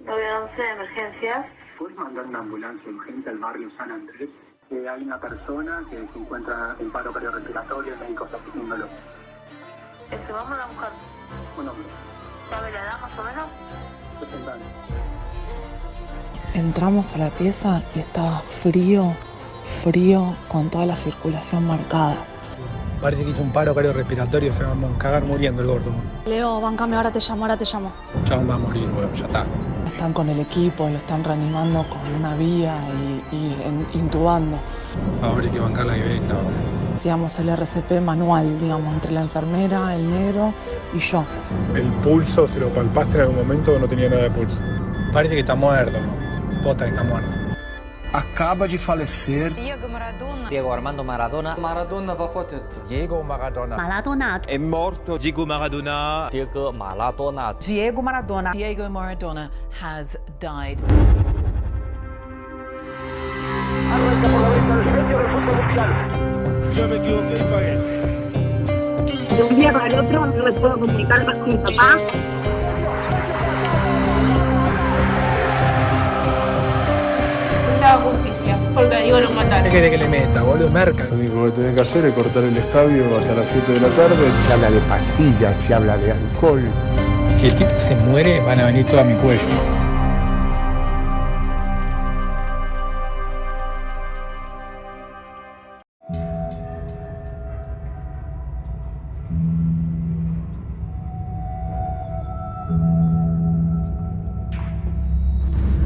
911 de emergencias. ¿Puedes mandar una ambulancia urgente al barrio San Andrés? Hay una persona que se encuentra en paro cardiorrespiratorio, el médico está asistiéndolo. Vamos a buscar. Un hombre. ¿Sabe la edad más o menos? 60 años. Entramos a la pieza y estaba frío, con toda la circulación marcada. Parece que hizo un paro cardiorrespiratorio, se va a cagar muriendo el gordo. Leo, bancame, ahora te llamo. Chabón va a morir, bueno, ya está. Están con el equipo, lo están reanimando con una vía y intubando. Ahora hay que bancarla que venga. Hacíamos el RCP manual, digamos, entre la enfermera, el negro y yo. ¿El pulso, se lo palpaste en algún momento o no tenía nada de pulso? Parece que está muerto, ¿no? Posta que está muerto. Acaba de falecer Diego Armando Maradona. Maradona va foto. Diego Maradona. Maradona. è morto. Diego Maradona. Diego Maradona. Diego Maradona. Diego Maradona has died. Arranca por la venta el genio del fútbol mundial. Yo me equivoqué y pagué. De un día para el otro no me puedo comunicar más con mi papá. Que se haga justicia, porque a Diego lo mataron. ¿Qué quiere que le meta, boludo? Merca. Lo único que tenés que hacer es cortar el escabio hasta las 7 de la tarde. Se habla de pastillas, se habla de alcohol. Si el tipo se muere, van a venir todo a mi cuello.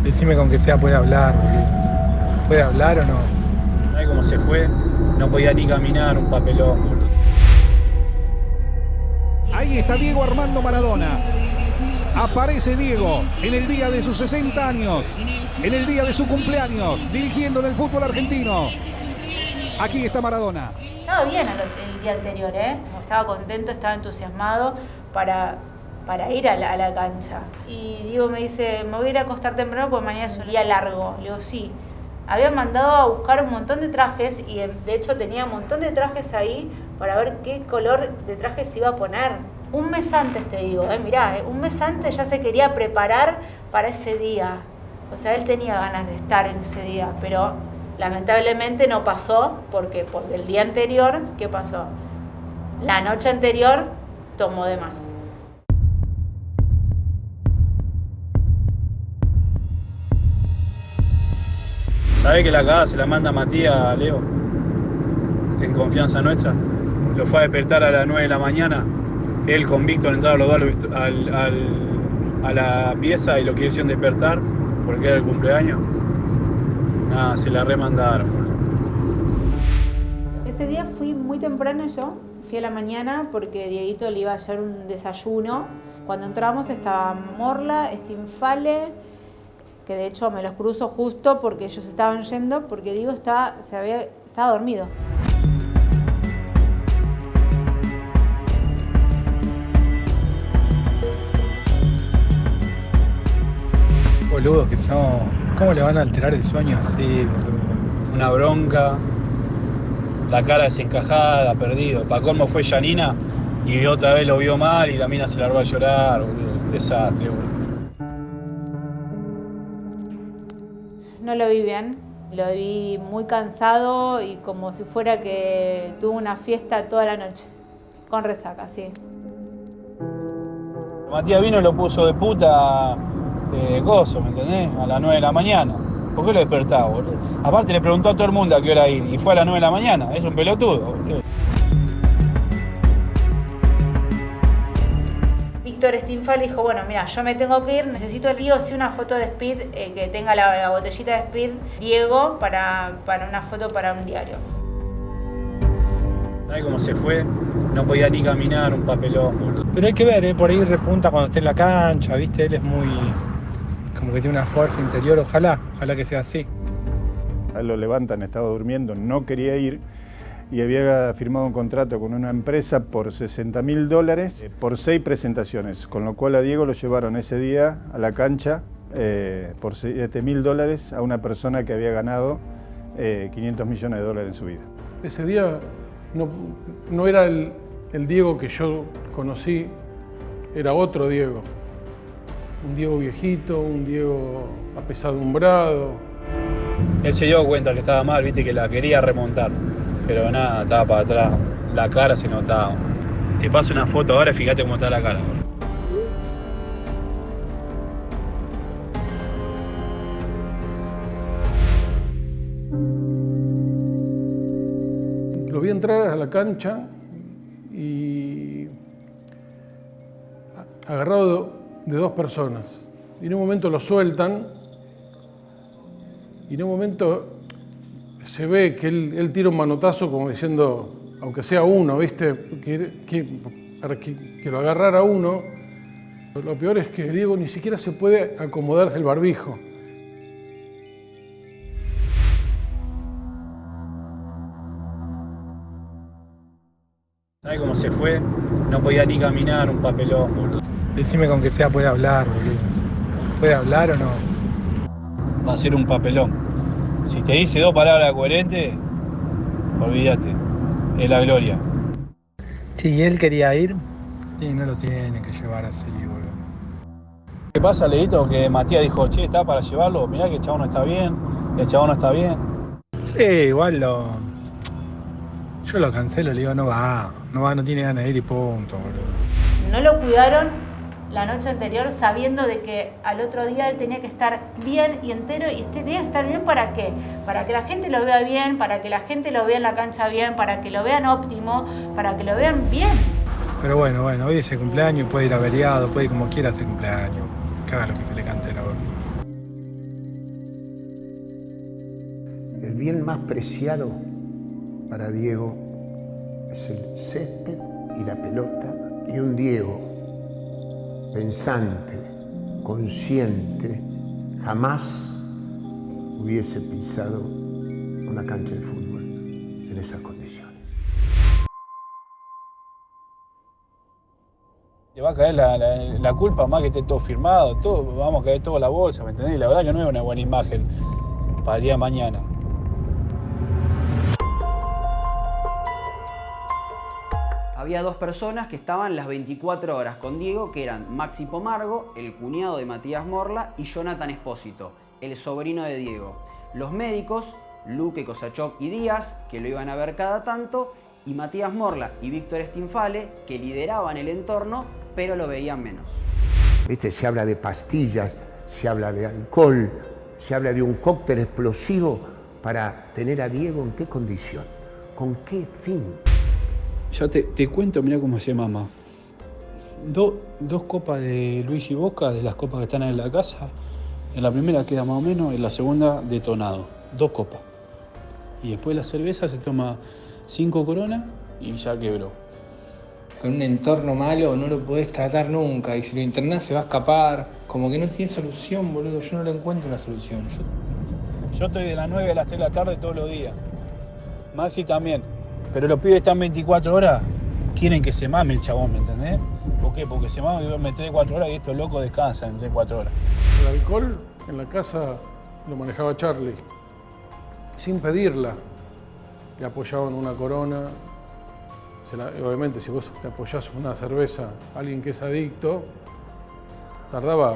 Decime con que sea puede hablar, boludo. ¿Puede hablar o no? ¿Sabes cómo se fue? No podía ni caminar, un papelón, boludo. Ahí está Diego Armando Maradona. Aparece Diego en el día de sus 60 años, en el día de su cumpleaños, dirigiendo en el fútbol argentino. Aquí está Maradona. Estaba bien el día anterior, ¿eh? Estaba contento, estaba entusiasmado para ir a la cancha. Y Diego me dice, me voy a ir a acostar temprano porque mañana es un día largo. Le digo, sí. Habían mandado a buscar un montón de trajes y de hecho tenía un montón de trajes ahí para ver qué color de traje se iba a poner. Un mes antes, te digo, mirá, un mes antes ya se quería preparar para ese día. O sea, él tenía ganas de estar en ese día, pero lamentablemente no pasó porque el día anterior, ¿qué pasó? La noche anterior tomó de más. ¿Sabés que la cagada se la manda Matías a Leo? En confianza nuestra. Lo fue a despertar a las 9 de la mañana. Él con Víctor entraron los dos a la pieza y lo quisieron despertar porque era el cumpleaños. Nada, se la remandaron. Ese día fui muy temprano yo. Fui a la mañana porque Dieguito le iba a hacer un desayuno. Cuando entramos estaba Morla, Stinfale, que de hecho me los cruzo justo porque ellos estaban yendo, porque Diego estaba dormido. Boludos que son, ¿cómo le van a alterar el sueño así, boludo? Una bronca, la cara desencajada, perdido. Pa' colmo fue Janina y otra vez lo vio mal y la mina se largó a llorar, boludo. Un desastre, boludo. No lo vi bien, lo vi muy cansado y como si fuera que tuvo una fiesta toda la noche, con resaca, sí. Matías vino y lo puso de puta gozo, ¿me entendés? A las 9 de la mañana. ¿Por qué lo despertaba, boludo? Aparte le preguntó a todo el mundo a qué hora ir y fue a las 9 de la mañana. Es un pelotudo, boludo. Víctor Stinfal dijo, bueno, mira, yo me tengo que ir, necesito sí o sí una foto de Speed, que tenga la botellita de Speed, Diego, para una foto para un diario. ¿Sabés cómo se fue? No podía ni caminar, un papelón, boludo. Pero hay que ver, por ahí repunta cuando esté en la cancha, ¿viste? Él es muy... como que tiene una fuerza interior, ojalá que sea así. A él lo levantan, estaba durmiendo, no quería ir y había firmado un contrato con una empresa por $60.000 por 6 presentaciones, con lo cual a Diego lo llevaron ese día a la cancha por $7.000 a una persona que había ganado $500 millones en su vida. Ese día no era el Diego que yo conocí, era otro Diego. Un Diego viejito, un Diego apesadumbrado. Él se dio cuenta que estaba mal, viste, que la quería remontar. Pero nada, estaba para atrás. La cara se notaba. Te paso una foto ahora y fíjate cómo está la cara. Lo vi entrar a la cancha y agarrado de dos personas. Y en un momento lo sueltan y en un momento se ve que él tira un manotazo como diciendo, aunque sea uno, ¿viste? Para que lo agarrara uno. Lo peor es que Diego ni siquiera se puede acomodar el barbijo. ¿Sabes cómo se fue? No podía ni caminar, un papelón, boludo. Decime con que sea puede hablar, boludo. ¿Puede hablar o no? Va a ser un papelón. Si te dice dos palabras coherentes, olvídate. Es la gloria. Sí, él quería ir. Sí, no lo tiene que llevar así, boludo. ¿Qué pasa, Leito? Que Matías dijo, che, está para llevarlo. Mirá que el chabón no está bien. El chabón no está bien. Sí, igual yo lo cancelo, le digo, no va, no tiene ganas de ir y punto, boludo. No lo cuidaron la noche anterior sabiendo de que al otro día él tenía que estar bien y entero, y tenía que estar bien ¿para qué? Para que la gente lo vea bien, para que la gente lo vea en la cancha bien, para que lo vean óptimo, para que lo vean bien. Pero bueno, hoy es el cumpleaños, puede ir averiado, puede ir como quiera ese cumpleaños, que haga lo que se le cante la boca. El bien más preciado para Diego es el césped y la pelota, y un Diego pensante, consciente, jamás hubiese pisado una cancha de fútbol en esas condiciones. Te va a caer la culpa más que esté todo firmado, todo, vamos a caer toda la bolsa, ¿me entendés? La verdad que no es una buena imagen para el día de mañana. Había dos personas que estaban las 24 horas con Diego, que eran Maxi Pomargo, el cuñado de Matías Morla, y Jonathan Espósito, el sobrino de Diego. Los médicos, Luque, Kosachov y Díaz, que lo iban a ver cada tanto, y Matías Morla y Víctor Stinfale, que lideraban el entorno, pero lo veían menos. ¿Viste? Se habla de pastillas, se habla de alcohol, se habla de un cóctel explosivo para tener a Diego en qué condición, con qué fin. Ya te cuento, mirá cómo se mama. Dos copas de Luis y Boca, de las copas que están en la casa. En la primera queda más o menos, en la segunda detonado. 2 copas. Y después la cerveza se toma 5 coronas y ya quebró. Con un entorno malo no lo podés tratar nunca, y si lo internás se va a escapar. Como que no tiene solución, boludo. Yo no le encuentro una solución. Yo estoy de las 9 a las 3 de la tarde todos los días. Maxi también. Pero los pibes están 24 horas, quieren que se mame el chabón, ¿me entendés? ¿Por qué? Porque se mame y duerme 3-4 horas y estos locos descansan en 3-4 horas. El alcohol en la casa lo manejaba Charlie, sin pedirla. Le apoyaban una corona. Obviamente, si vos le apoyás una cerveza a alguien que es adicto, tardaba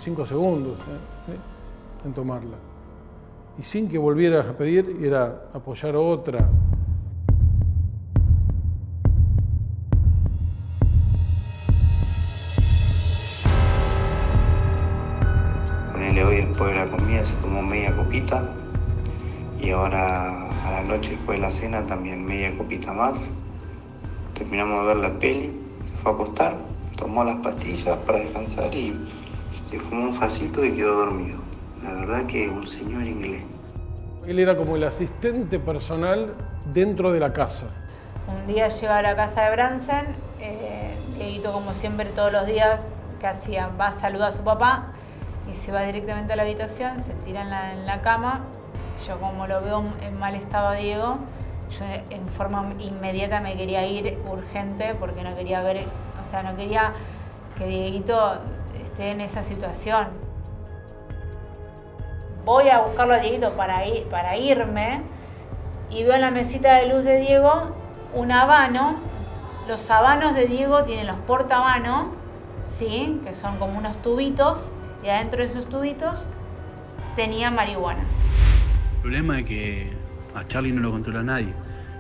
5 segundos en tomarla. Y sin que volvieras a pedir, era apoyar otra. Hoy después de la comida se tomó media copita y ahora a la noche después de la cena también media copita más. Terminamos de ver la peli, se fue a acostar, tomó las pastillas para descansar y se fumó un facito y quedó dormido. La verdad que un señor inglés. Él era como el asistente personal dentro de la casa. Un día llega a la casa de Bransen, Dieguito como siempre todos los días que hacía, va a saludar a su papá y se va directamente a la habitación, se tira en la cama. Yo como lo veo en mal estado a Diego, yo en forma inmediata me quería ir urgente porque no quería ver, o sea, no quería que Dieguito esté en esa situación. Voy a buscarlo a Dieguito para irme y veo en la mesita de luz de Diego un habano. Los habanos de Diego tienen los portahabanos, ¿sí? Que son como unos tubitos, y adentro de esos tubitos tenía marihuana. El problema es que a Charlie no lo controla nadie.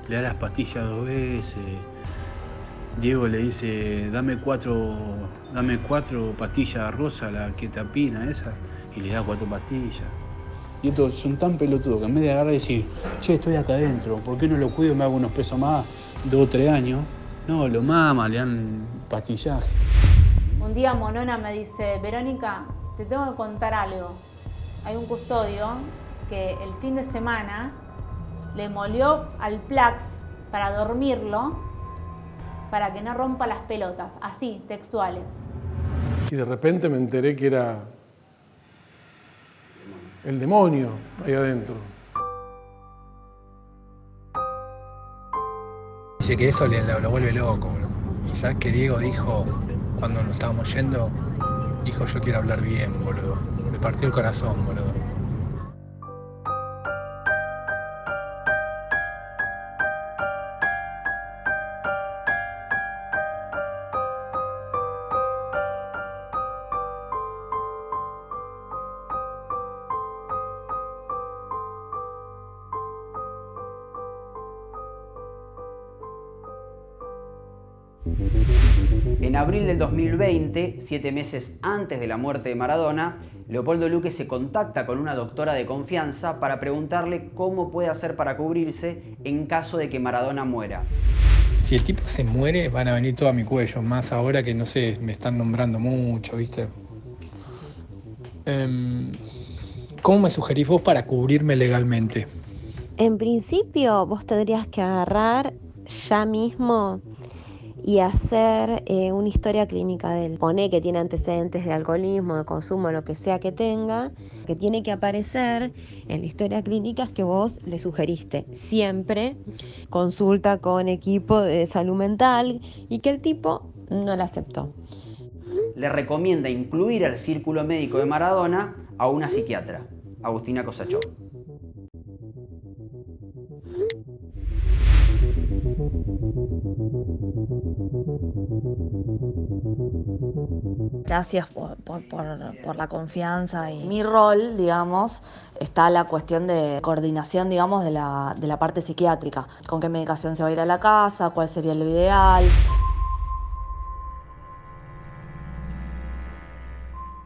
Le da las pastillas 2 veces. Diego le dice, dame cuatro pastillas rosa, la ketapina esa, y le da 4 pastillas. Y estos son tan pelotudos que en vez de agarrar y decir, che, estoy acá adentro, ¿por qué no lo cuido? Me hago unos pesos más, 2 o 3 años. No, lo mama, le dan pastillaje. Un día Monona me dice, Verónica, te tengo que contar algo. Hay un custodio que el fin de semana le molió al Plax para dormirlo, para que no rompa las pelotas, así, textuales. Y de repente me enteré que era el demonio ahí adentro. Dice que eso lo vuelve loco, bro. Y sabes que Diego dijo, cuando nos estábamos yendo, dijo, yo quiero hablar bien, boludo. Me partió el corazón, boludo. En abril del 2020, 7 meses antes de la muerte de Maradona, Leopoldo Luque se contacta con una doctora de confianza para preguntarle cómo puede hacer para cubrirse en caso de que Maradona muera. Si el tipo se muere, van a venir todo a mi cuello, más ahora que, no sé, me están nombrando mucho, ¿viste? ¿Cómo me sugerís vos para cubrirme legalmente? En principio, vos tendrías que agarrar ya mismo y hacer una historia clínica de él. Pone que tiene antecedentes de alcoholismo, de consumo, lo que sea que tenga, que tiene que aparecer en la historia clínica que vos le sugeriste. Siempre consulta con equipo de salud mental y que el tipo no la aceptó. Le recomienda incluir al círculo médico de Maradona a una psiquiatra, Agustina Cosachó. Gracias por la confianza y mi rol, digamos, está la cuestión de coordinación, digamos, de la parte psiquiátrica. Con qué medicación se va a ir a la casa, cuál sería lo ideal.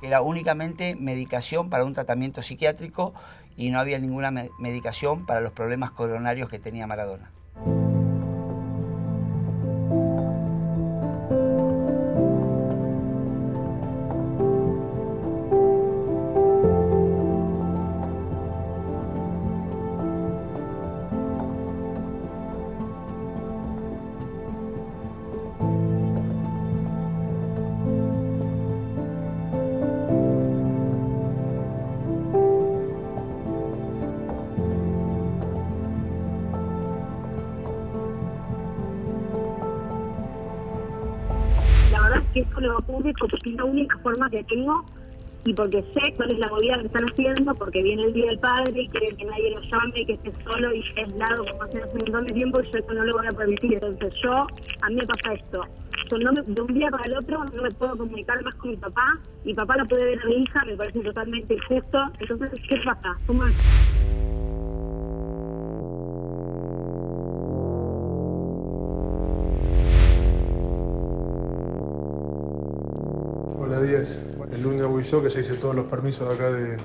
Era únicamente medicación para un tratamiento psiquiátrico y no había ninguna medicación para los problemas coronarios que tenía Maradona. Que esto lo ocurre porque es la única forma que tengo y porque sé cuál es la movida que están haciendo, porque viene el Día del Padre y quieren que nadie lo llame, que esté solo y aislado como hace un montón de tiempo, y yo eso no lo voy a permitir. Entonces a mí me pasa esto, yo de un día para el otro no me puedo comunicar más con mi papá no puede ver a mi hija, me parece totalmente injusto. Entonces, ¿qué pasa? ¿Cómo es? Hola 10, el lunes voy yo que se hice todos los permisos de acá de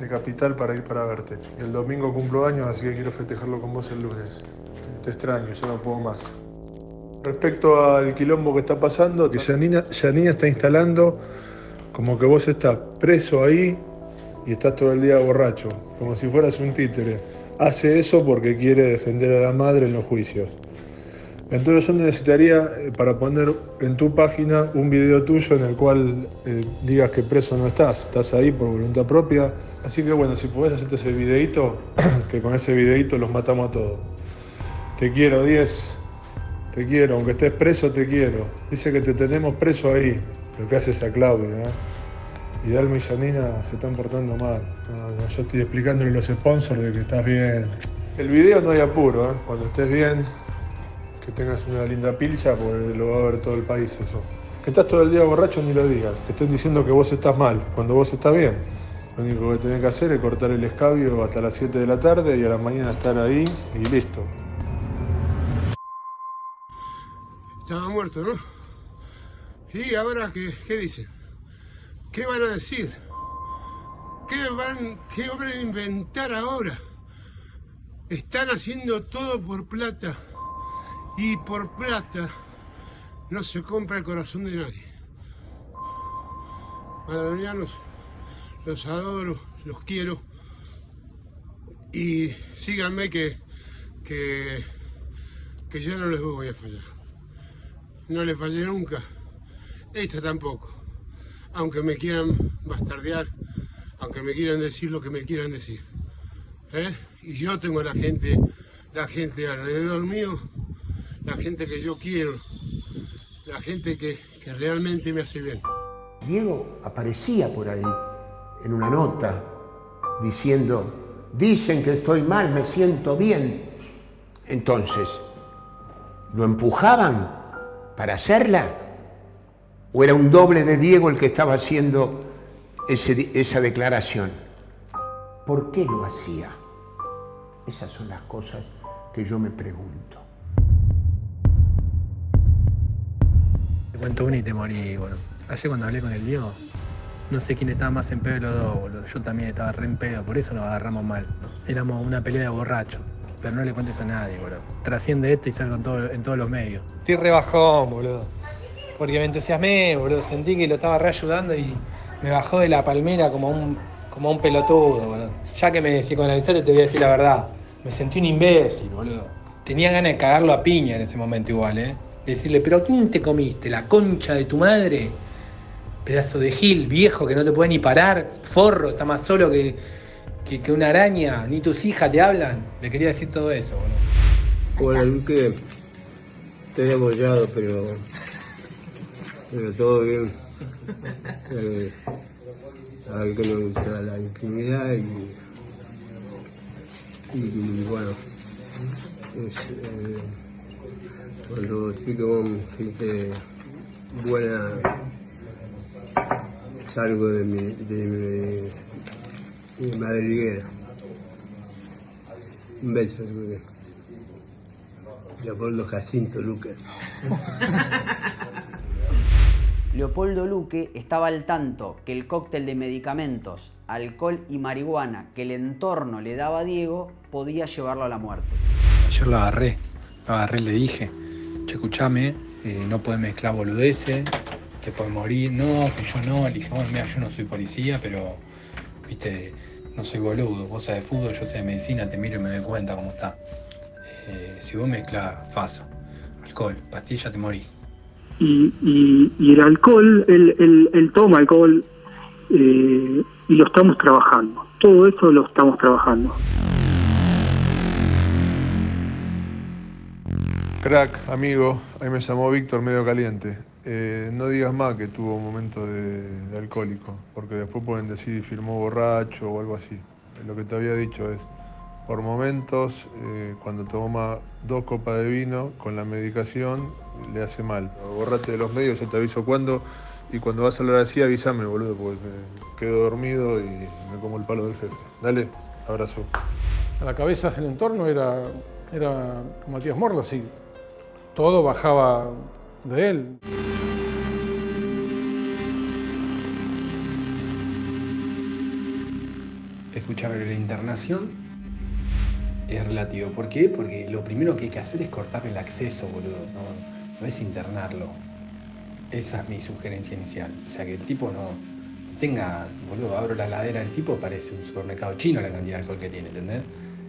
Capital para ir para verte. Y el domingo cumplo años, así que quiero festejarlo con vos el lunes. Te extraño, ya no puedo más. Respecto al quilombo que está pasando, que Janina está instalando como que vos estás preso ahí y estás todo el día borracho, como si fueras un títere. Hace eso porque quiere defender a la madre en los juicios. Entonces yo necesitaría para poner en tu página un video tuyo en el cual digas que preso no estás ahí por voluntad propia. Así que bueno, si podés hacerte ese videito, que con ese videito los matamos a todos. Te quiero 10, te quiero, aunque estés preso te quiero. Dice que te tenemos preso ahí, lo que haces a Claudia, Y Dalma y Janina se están portando mal. No, yo estoy explicándole a los sponsors de que estás bien. El video no hay apuro, cuando estés bien, que tengas una linda pilcha, porque lo va a ver todo el país eso. Que estás todo el día borracho, ni lo digas. Que estoy diciendo que vos estás mal, cuando vos estás bien. Lo único que tenés que hacer es cortar el escabio hasta las 7 de la tarde y a la mañana estar ahí y listo. Estaba muerto, ¿no? ¿Y ahora qué dicen? ¿Qué van a decir? ¿Qué van a inventar ahora? Están haciendo todo por plata. Y por plata no se compra el corazón de nadie. Maradonianos, los adoro, los quiero. Y síganme que yo no les voy a fallar. No les fallé nunca. Esta tampoco. Aunque me quieran bastardear, aunque me quieran decir lo que me quieran decir. Y yo tengo la gente alrededor mío, la gente que yo quiero, la gente que realmente me hace bien. Diego aparecía por ahí en una nota diciendo, dicen que estoy mal, me siento bien. Entonces, ¿lo empujaban para hacerla? ¿O era un doble de Diego el que estaba haciendo esa declaración? ¿Por qué lo hacía? Esas son las cosas que yo me pregunto. Te cuento una y te morí, boludo. Ayer cuando hablé con el Diego, no sé quién estaba más en pedo de los dos, boludo. Yo también estaba re en pedo, por eso nos agarramos mal. Éramos una pelea de borrachos, pero no le cuentes a nadie, boludo. Trasciende esto y salgo en todos los medios. Estoy re bajón, boludo. Porque me entusiasmé, boludo. Sentí que lo estaba re ayudando y me bajó de la palmera como un pelotudo, boludo. Ya que me psicoanalizaste, te voy a decir la verdad. Me sentí un imbécil, boludo. Tenía ganas de cagarlo a piña en ese momento igual, De decirle, ¿pero a quién te comiste? ¿La concha de tu madre? Pedazo de gil, viejo, que no te puede ni parar. Forro, está más solo que una araña. Ni tus hijas te hablan. Le quería decir todo eso, boludo. Bueno, Luque, estoy apoyado, pero todo bien. A ver que me gusta la intimidad y bueno, cuando estoy con gente buena salgo de mi madriguera. Un beso, Luque. Leopoldo Jacinto Luque. Leopoldo Luque estaba al tanto que el cóctel de medicamentos, alcohol y marihuana que el entorno le daba a Diego podía llevarlo a la muerte. Ayer lo agarré, le dije, che, escuchame, no podés mezclar boludeces, te podés morir, no, que yo no. Le dije, bueno, mira, yo no soy policía, pero, viste, no soy boludo, vos sabés de fútbol, yo sé de medicina, te miro y me doy cuenta cómo está. Si vos mezclás faso, alcohol, pastilla, te morís. Y el alcohol, él toma alcohol y lo estamos trabajando. Todo eso lo estamos trabajando. Crack, amigo, ahí me llamó Víctor medio caliente. No digas más que tuvo un momento de alcohólico, porque después pueden decir firmó borracho o algo así. Lo que te había dicho es, por momentos, cuando toma 2 copas de vino con la medicación, le hace mal. Borrate de los medios, yo te aviso cuándo, y cuando vas a hablar así, avísame, boludo, porque me quedo dormido y me como el palo del jefe. Dale, abrazo. A la cabeza del entorno era Matías Morla, sí. Todo bajaba de él. Escuchame, la internación es relativo. ¿Por qué? Porque lo primero que hay que hacer es cortarle el acceso, boludo. No es internarlo. Esa es mi sugerencia inicial. O sea, que el tipo no tenga, boludo, abro la heladera del tipo, parece un supermercado chino la cantidad de alcohol que tiene, ¿entendés?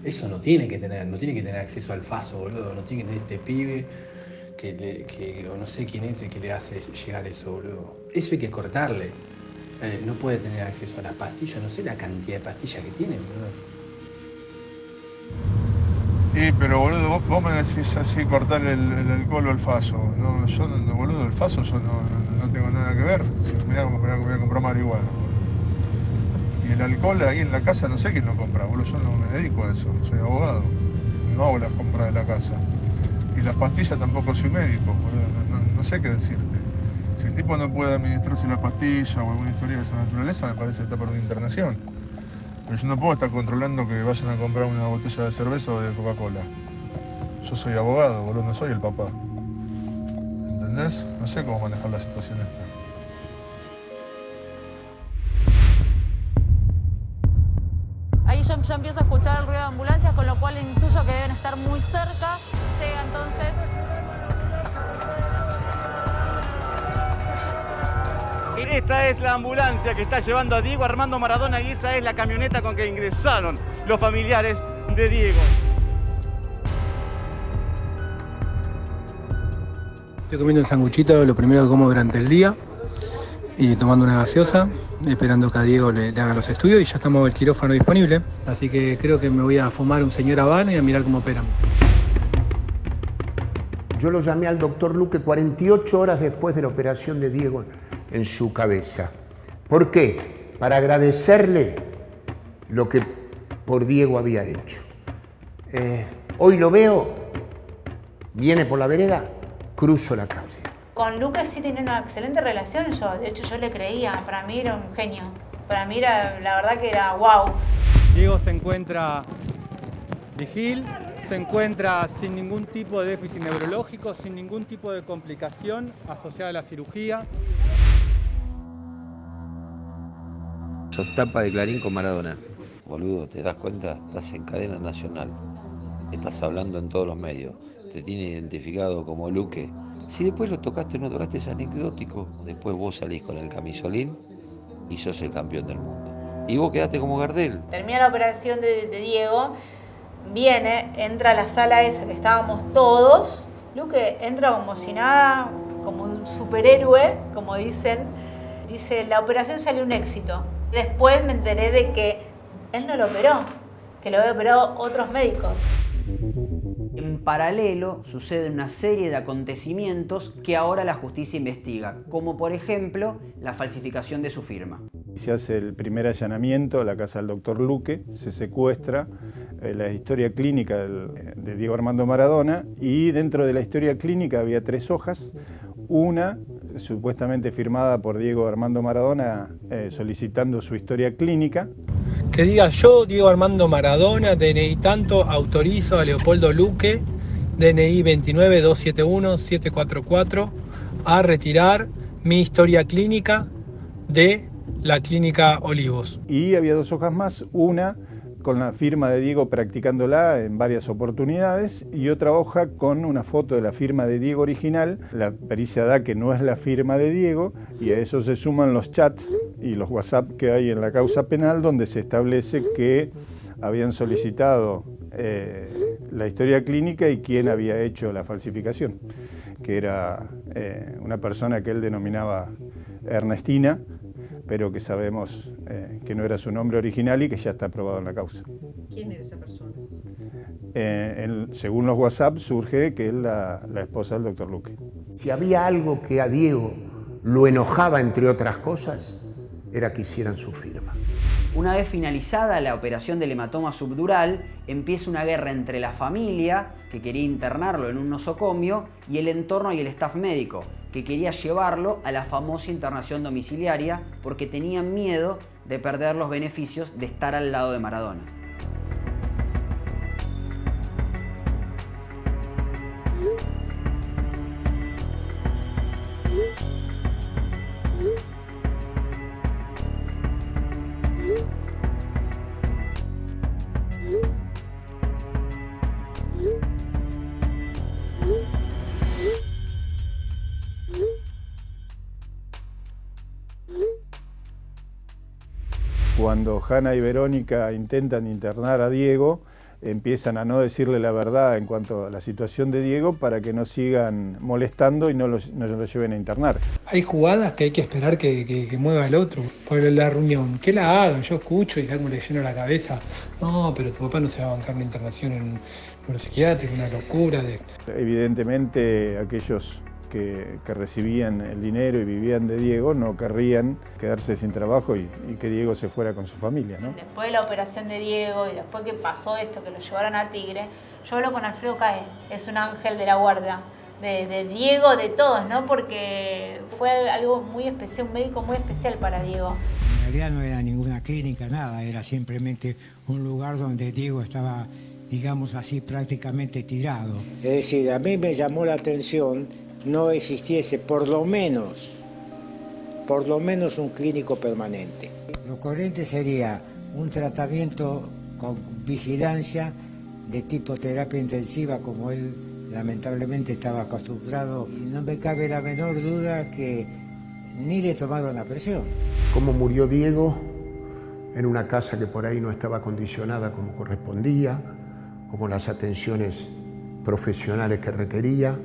Eso no tiene que tener acceso al faso, boludo. No tiene que tener este pibe o no sé quién es el que le hace llegar eso, boludo. Eso hay que cortarle. No puede tener acceso a las pastillas, no sé la cantidad de pastillas que tiene, boludo. Pero boludo, vos me decís así cortar el alcohol o el faso. No, yo, boludo, el faso yo no tengo nada que ver. Mirá, voy a comprar marihuana. Y el alcohol ahí en la casa no sé quién lo compra, boludo. Yo no me dedico a eso, soy abogado. No hago las compras de la casa. Y las pastillas tampoco soy médico, boludo. No sé qué decirte. Si el tipo no puede administrarse la pastilla o alguna historia de esa naturaleza, me parece que está por una internación. Pero yo no puedo estar controlando que vayan a comprar una botella de cerveza o de Coca-Cola. Yo soy abogado, boludo, no soy el papá. ¿Entendés? No sé cómo manejar la situación esta. Ahí yo ya empiezo a escuchar el ruido de ambulancias, con lo cual intuyo que deben estar muy cerca. Llega entonces. Esta es la ambulancia que está llevando a Diego Armando Maradona y esa es la camioneta con que ingresaron los familiares de Diego. Estoy comiendo el sanguchito, lo primero que como durante el día, y tomando una gaseosa, esperando que a Diego le hagan los estudios, y ya estamos en el quirófano disponible. Así que creo que me voy a fumar un señor Habana y a mirar cómo operan. Yo lo llamé al doctor Luque 48 horas después de la operación de Diego en su cabeza. ¿Por qué? Para agradecerle lo que por Diego había hecho. Hoy lo veo, viene por la vereda, cruzo la calle. Con Luque sí tenía una excelente relación yo, de hecho yo le creía, para mí era un genio. Para mí era, la verdad que era wow. Diego se encuentra vigil, se encuentra sin ningún tipo de déficit neurológico, sin ningún tipo de complicación asociada a la cirugía. Sos tapa de Clarín con Maradona. Boludo, ¿te das cuenta? Estás en cadena nacional. Estás hablando en todos los medios. Te tiene identificado como Luque. Si después lo tocaste o no tocaste, es anecdótico. Después vos salís con el camisolín y sos el campeón del mundo. Y vos quedaste como Gardel. Termina la operación de Diego, viene, entra a la sala esa que estábamos todos. Luque entra como si nada, como un superhéroe, como dicen. Dice, la operación salió un éxito. Después me enteré de que él no lo operó, que lo había operado otros médicos. En paralelo sucede una serie de acontecimientos que ahora la justicia investiga, como por ejemplo la falsificación de su firma. Se hace el primer allanamiento a la casa del doctor Luque, se secuestra la historia clínica de Diego Armando Maradona, y dentro de la historia clínica había 3 hojas, una supuestamente firmada por Diego Armando Maradona solicitando su historia clínica. Que diga yo, Diego Armando Maradona, DNI tanto, autorizo a Leopoldo Luque, DNI 29271-744, a retirar mi historia clínica de la Clínica Olivos. Y había 2 hojas más, una con la firma de Diego practicándola en varias oportunidades y otra hoja con una foto de la firma de Diego original. La pericia da que no es la firma de Diego y a eso se suman los chats y los WhatsApp que hay en la causa penal donde se establece que habían solicitado la historia clínica y quién había hecho la falsificación, que era una persona que él denominaba Ernestina, pero que sabemos que no era su nombre original y que ya está aprobado en la causa. ¿Quién era esa persona? Según los WhatsApp surge que es la esposa del doctor Luque. Si había algo que a Diego lo enojaba, entre otras cosas, era que hicieran su firma. Una vez finalizada la operación del hematoma subdural, empieza una guerra entre la familia, que quería internarlo en un nosocomio, y el entorno y el staff médico, que quería llevarlo a la famosa internación domiciliaria porque tenían miedo de perder los beneficios de estar al lado de Maradona. Cuando Hanna y Verónica intentan internar a Diego, empiezan a no decirle la verdad en cuanto a la situación de Diego para que no sigan molestando y no lo lleven a internar. Hay jugadas que hay que esperar que mueva el otro. Por la reunión, que la hagan, yo escucho y algo le lleno la cabeza. No, pero tu papá no se va a bancar una internación en un neuropsiquiátrico, una locura. Evidentemente aquellos que recibían el dinero y vivían de Diego no querrían quedarse sin trabajo y que Diego se fuera con su familia, ¿no? Después de la operación de Diego y después que pasó esto, que lo llevaron a Tigre, yo hablo con Alfredo Cae, es un ángel de la guardia. de Diego, de todos, ¿no? Porque fue algo muy especial, un médico muy especial para Diego. En realidad no era ninguna clínica, nada, era simplemente un lugar donde Diego estaba, digamos así, prácticamente tirado. Es decir, a mí me llamó la atención no existiese por lo menos un clínico permanente. Lo corriente sería un tratamiento con vigilancia de tipo terapia intensiva, como él lamentablemente estaba acostumbrado, y no me cabe la menor duda que ni le tomaron la presión. Cómo murió Diego en una casa que por ahí no estaba acondicionada como correspondía, o con las atenciones profesionales que requería,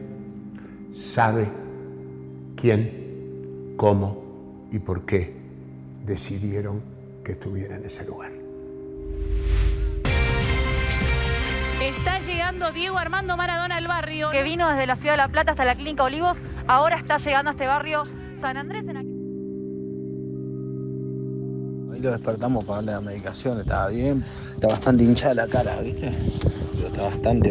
sabe quién, cómo y por qué decidieron que estuviera en ese lugar. Está llegando Diego Armando Maradona al barrio, que vino desde la ciudad de La Plata hasta la Clínica Olivos. Ahora está llegando a este barrio San Andrés. Ahí lo despertamos para darle la medicación, estaba bien. Está bastante hinchada la cara, ¿viste? Pero está bastante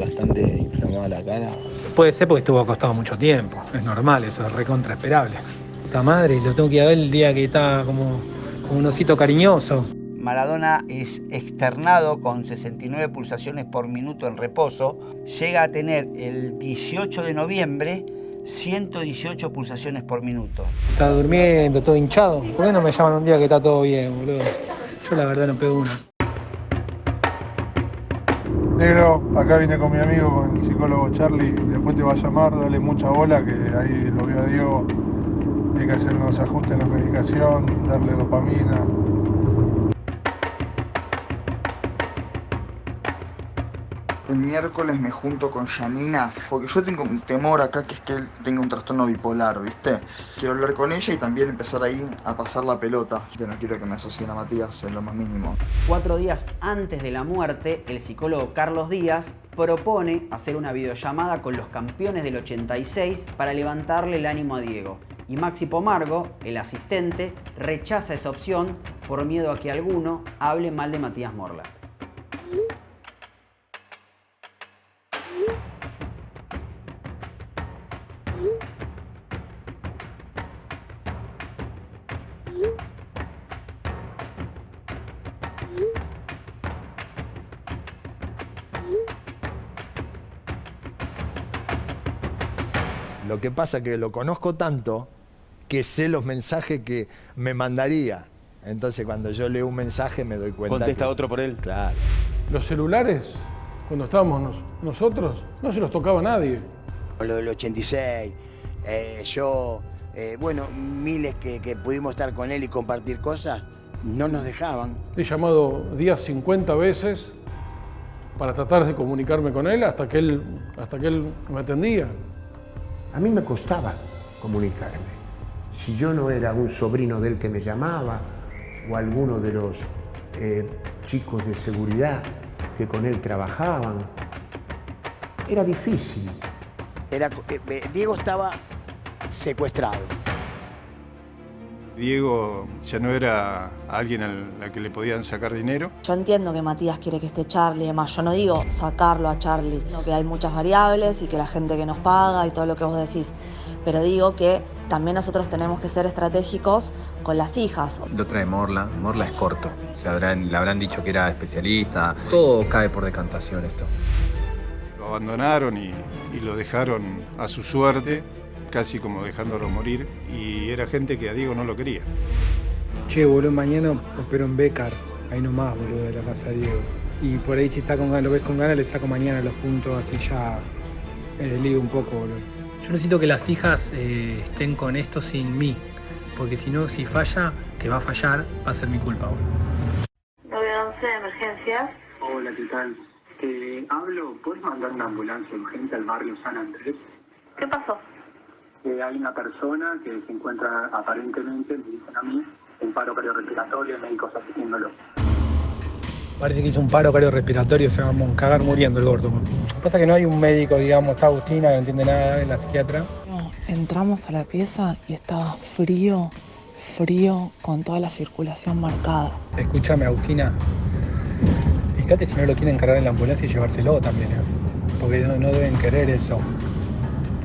inflamada la cara. Puede ser porque estuvo acostado mucho tiempo. Es normal, eso es recontra esperable. Esta madre, lo tengo que ir a ver el día que está como un osito cariñoso. Maradona es externado con 69 pulsaciones por minuto en reposo. Llega a tener el 18 de noviembre 118 pulsaciones por minuto. Está durmiendo, todo hinchado. ¿Por qué no me llaman un día que está todo bien, boludo? Yo la verdad no pego una. Negro, acá vine con mi amigo, con el psicólogo Charlie. Después te va a llamar, dale mucha bola, que ahí lo vio a Diego. Hay que hacer unos ajustes en la medicación, darle dopamina. El miércoles me junto con Janina, porque yo tengo un temor acá, que es que él tenga un trastorno bipolar, ¿viste? Quiero hablar con ella y también empezar ahí a pasar la pelota. Yo no quiero que me asocien a Matías en lo más mínimo. 4 días antes de la muerte, el psicólogo Carlos Díaz propone hacer una videollamada con los campeones del 86 para levantarle el ánimo a Diego. Y Maxi Pomargo, el asistente, rechaza esa opción por miedo a que alguno hable mal de Matías Morla. Lo que pasa es que lo conozco tanto que sé los mensajes que me mandaría. Entonces cuando yo leo un mensaje me doy cuenta. ¿Contesta otro por él? Claro. Los celulares, cuando estábamos nosotros, no se los tocaba a nadie. Lo del 86, bueno, miles que pudimos estar con él y compartir cosas, no nos dejaban. He llamado días 50 veces para tratar de comunicarme con él hasta que él me atendía. A mí me costaba comunicarme. Si yo no era un sobrino de él que me llamaba, o alguno de los chicos de seguridad que con él trabajaban, era difícil. Diego estaba secuestrado. Diego ya no era alguien al que le podían sacar dinero. Yo entiendo que Matías quiere que esté Charlie y demás. Yo no digo sacarlo a Charlie, sino que hay muchas variables y que la gente que nos paga y todo lo que vos decís. Pero digo que también nosotros tenemos que ser estratégicos con las hijas. Lo trae Morla. Morla es corto. Le habrán dicho que era especialista. Todo cae por decantación esto. Lo abandonaron y lo dejaron a su suerte, casi como dejándolo morir, y era gente que a Diego no lo quería. Che, boludo, mañana opero en Bécar, ahí nomás, boludo, de la casa de Diego. Y por ahí si está con ganas, lo ves con ganas, le saco mañana los puntos, así ya me desligo un poco, boludo. Yo necesito que las hijas estén con esto sin mí, porque si no, si falla, que va a fallar, va a ser mi culpa, boludo. 911 de emergencias. Hola, ¿qué tal? Hablo, ¿puedes mandar una ambulancia urgente al barrio San Andrés? ¿Qué pasó? Hay una persona que se encuentra aparentemente, me dicen a mí, en paro cardiorrespiratorio, médicos asistiéndolo. Parece que hizo un paro cardiorrespiratorio, se va a cagar muriendo el gordo. Lo que pasa es que no hay un médico, digamos, está Agustina, que no entiende nada, es la psiquiatra. No, entramos a la pieza y estaba frío, con toda la circulación marcada. Escúchame, Agustina, fíjate si no lo quieren cargar en la ambulancia y llevárselo también, porque no deben querer eso.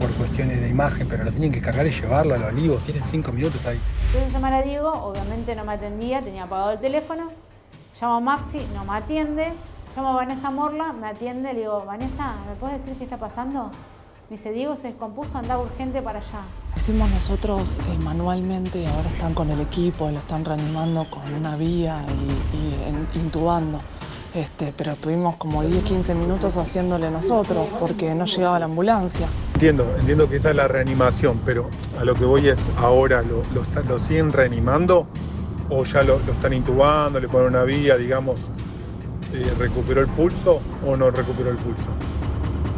por cuestiones de imagen, pero lo tienen que cargar y llevarlo a los Olivos, tienen 5 minutos ahí. Entonces llamar a Diego, obviamente no me atendía, tenía apagado el teléfono. Llamo a Maxi, no me atiende. Llamo a Vanessa Morla, me atiende, le digo, Vanessa, ¿me puedes decir qué está pasando? Me dice, Diego se descompuso, anda urgente para allá. Hicimos nosotros manualmente, ahora están con el equipo, lo están reanimando con una vía y intubando. Pero estuvimos como 10-15 minutos haciéndole nosotros porque no llegaba la ambulancia. Entiendo que esa es la reanimación, pero a lo que voy es, ¿ahora lo siguen reanimando o ya lo están intubando, le ponen una vía, digamos, recuperó el pulso o no recuperó el pulso?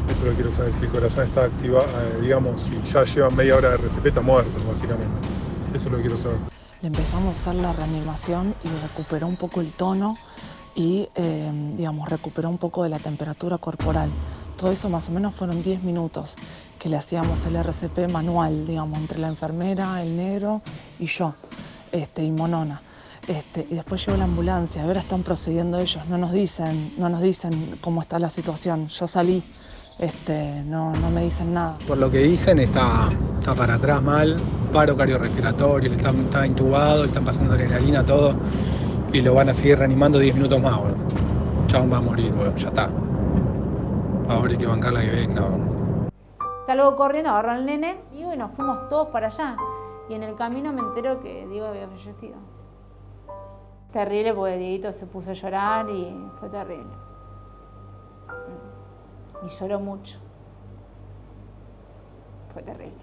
Eso lo quiero saber, si el corazón está activado, digamos, si ya lleva media hora de RCP, está muerto, básicamente. Eso lo quiero saber. Le empezamos a hacer la reanimación y recuperó un poco el tono y, digamos, recuperó un poco de la temperatura corporal. Todo eso más o menos fueron 10 minutos que le hacíamos el RCP manual, digamos, entre la enfermera, el negro y yo, y Monona. Y después llegó la ambulancia, ahora están procediendo ellos, no nos dicen cómo está la situación. Yo salí, no me dicen nada. Por lo que dicen, está para atrás mal, paro cardiorrespiratorio, está intubado, le están pasando adrenalina, todo, y lo van a seguir reanimando 10 minutos más, boludo. Chabón va a morir, boludo, ya está. Ahora hay que bancarla que venga, boludo. Salgo corriendo, agarro al nene y nos fuimos todos para allá. Y en el camino me entero que Diego había fallecido. Terrible porque Dieguito se puso a llorar y fue terrible. Y lloró mucho. Fue terrible.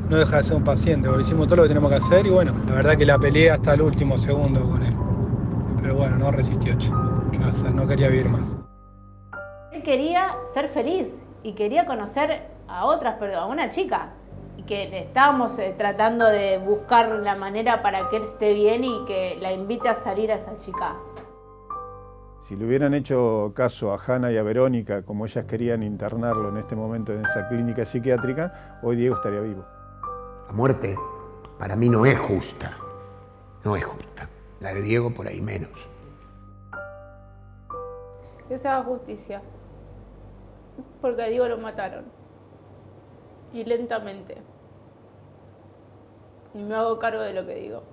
No deja de ser un paciente, porque hicimos todo lo que tenemos que hacer y bueno, la verdad que la peleé hasta el último segundo con él. Pero bueno, no resistió, ¿qué va a hacer? No quería vivir más. Él quería ser feliz y quería conocer a otras, pero a una chica. Y que estábamos tratando de buscar la manera para que él esté bien y que la invite a salir a esa chica. Si le hubieran hecho caso a Hanna y a Verónica, como ellas querían internarlo en este momento en esa clínica psiquiátrica, hoy Diego estaría vivo. La muerte para mí no es justa. No es justa. La de Diego por ahí menos. Que se haga justicia. Porque a Diego lo mataron. Y lentamente. Y me hago cargo de lo que digo.